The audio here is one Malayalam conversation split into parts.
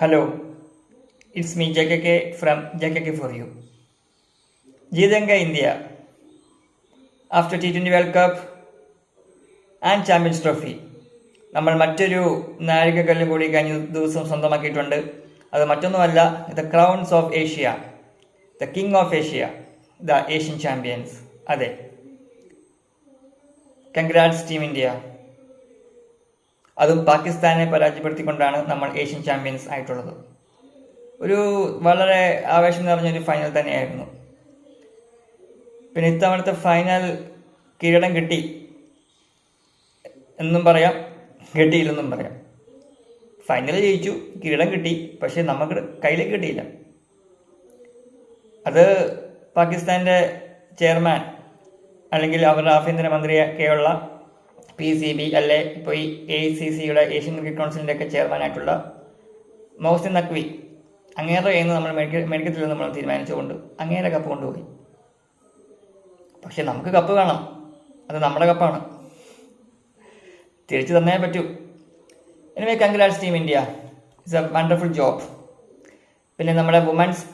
Hello, it's me JKK from JKK for you. Jeetenga India after T20 World Cup and Champions Trophy. നമ്മൾ മറ്റൊരു നാഴികക്കല്ലും കൂടി കഴിഞ്ഞ ദിവസം സ്വന്തമാക്കിയിട്ടുണ്ട്. അത് മറ്റൊന്നുമല്ല, the crowns of Asia, the king of Asia, the Asian champions. അതെ, കൺഗ്രാറ്റ്സ് ടീം ഇന്ത്യ. അതും പാകിസ്ഥാനെ പരാജയപ്പെടുത്തിക്കൊണ്ടാണ് നമ്മൾ ഏഷ്യൻ ചാമ്പ്യൻസ് ആയിട്ടുള്ളത്. ഒരു വളരെ ആവേശം നിറഞ്ഞൊരു ഫൈനൽ തന്നെയായിരുന്നു. പിന്നെ ഇത്തവണത്തെ ഫൈനൽ കിരീടം കിട്ടി എന്നും പറയാം, കിട്ടിയില്ലെന്നും പറയാം. ഫൈനൽ ജയിച്ചു, കിരീടം കിട്ടി, പക്ഷെ നമുക്ക് കയ്യിലേക്ക് കിട്ടിയില്ല. അത് പാകിസ്ഥാൻ്റെ ചെയർമാൻ അല്ലെങ്കിൽ അവരുടെ ആഭ്യന്തരമന്ത്രിയൊക്കെയുള്ള PCB അല്ലെ ഇപ്പോൾ ഈ AICCയുടെ ഏഷ്യൻ ക്രിക്കറ്റ് കൗൺസിലിൻ്റെ ഒക്കെ ചെയർമാനായിട്ടുള്ള മൗസിൻ നഖ്വി, അങ്ങേറെ കയ്യിൽ നിന്ന് നമ്മൾ മേടിക്കത്തില്ല നമ്മൾ തീരുമാനിച്ചുകൊണ്ട് അങ്ങേരെ കപ്പ് കൊണ്ടുപോയി. പക്ഷെ നമുക്ക് കപ്പ് വേണം, അത് നമ്മുടെ കപ്പാണ്, തിരിച്ചു തന്നേ പറ്റൂ. Anyway, congrats team India, it's A wonderful job. പിന്നെ നമ്മുടെ വുമൻസ്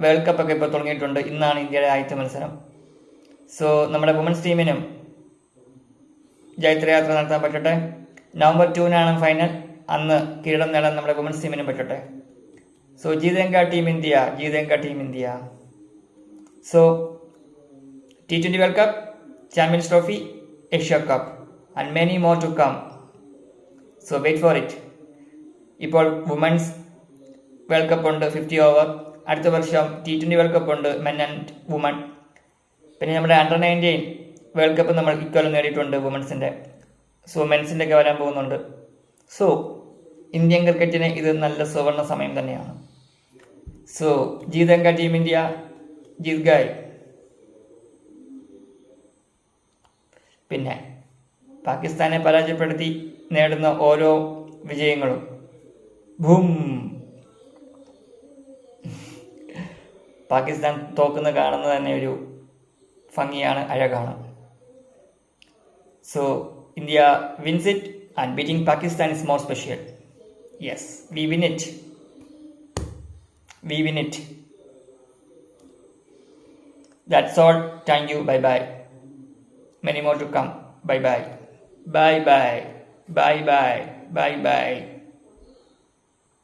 വേൾഡ് കപ്പ് ഒക്കെ ഇപ്പോൾ തുടങ്ങിയിട്ടുണ്ട്. ഇന്നാണ് ഇന്ത്യയുടെ ആദ്യത്തെ മത്സരം. സോ നമ്മുടെ വുമൻസ് ടീമിനും ജൈത്രയാത്ര നടത്താൻ പറ്റട്ടെ. November 2 final. അന്ന് കിരീടം നേടാൻ നമ്മുടെ വുമൻസ് ടീമിനും പറ്റട്ടെ. സോ ജീതേങ്ക ടീം ഇന്ത്യ, ജീതേങ്ക team India. So T20 World Cup, Champions Trophy, Asia Cup and many more to come. So wait for it. ഇപ്പോൾ വുമൻസ് വേൾഡ് കപ്പ് ഉണ്ട് 50 ഓവർ. അടുത്ത വർഷം T20 വേൾഡ് കപ്പ് ഉണ്ട്, മെൻ ആൻഡ് വുമൺ. പിന്നെ നമ്മുടെ അണ്ടർ 19 വേൾഡ് കപ്പ് നമ്മൾ ഇക്കൊല്ലം നേടിയിട്ടുണ്ട് വുമൻസിൻ്റെ. സോ മെൻസിൻ്റെ ഒക്കെ വരാൻ പോകുന്നുണ്ട്. സോ ഇന്ത്യൻ ക്രിക്കറ്റിന് ഇത് നല്ല സുവർണ സമയം തന്നെയാണ്. സോ ജീതേങ്ക ടീം ഇന്ത്യ, ജീത് ഗായ്. പിന്നെ പാകിസ്ഥാനെ പരാജയപ്പെടുത്തി നേടുന്ന ഓരോ വിജയങ്ങളും ഭൂം, പാകിസ്ഥാൻ തോക്കുന്ന കാണുന്നത് തന്നെ ഒരു ഭംഗിയാണ്, അഴകാണ്. So India wins it and beating Pakistan is more special. Yes, we win it. We win it. That's all. Thank you. Bye bye. Many more to come. Bye bye. Bye bye. Bye bye. Bye bye.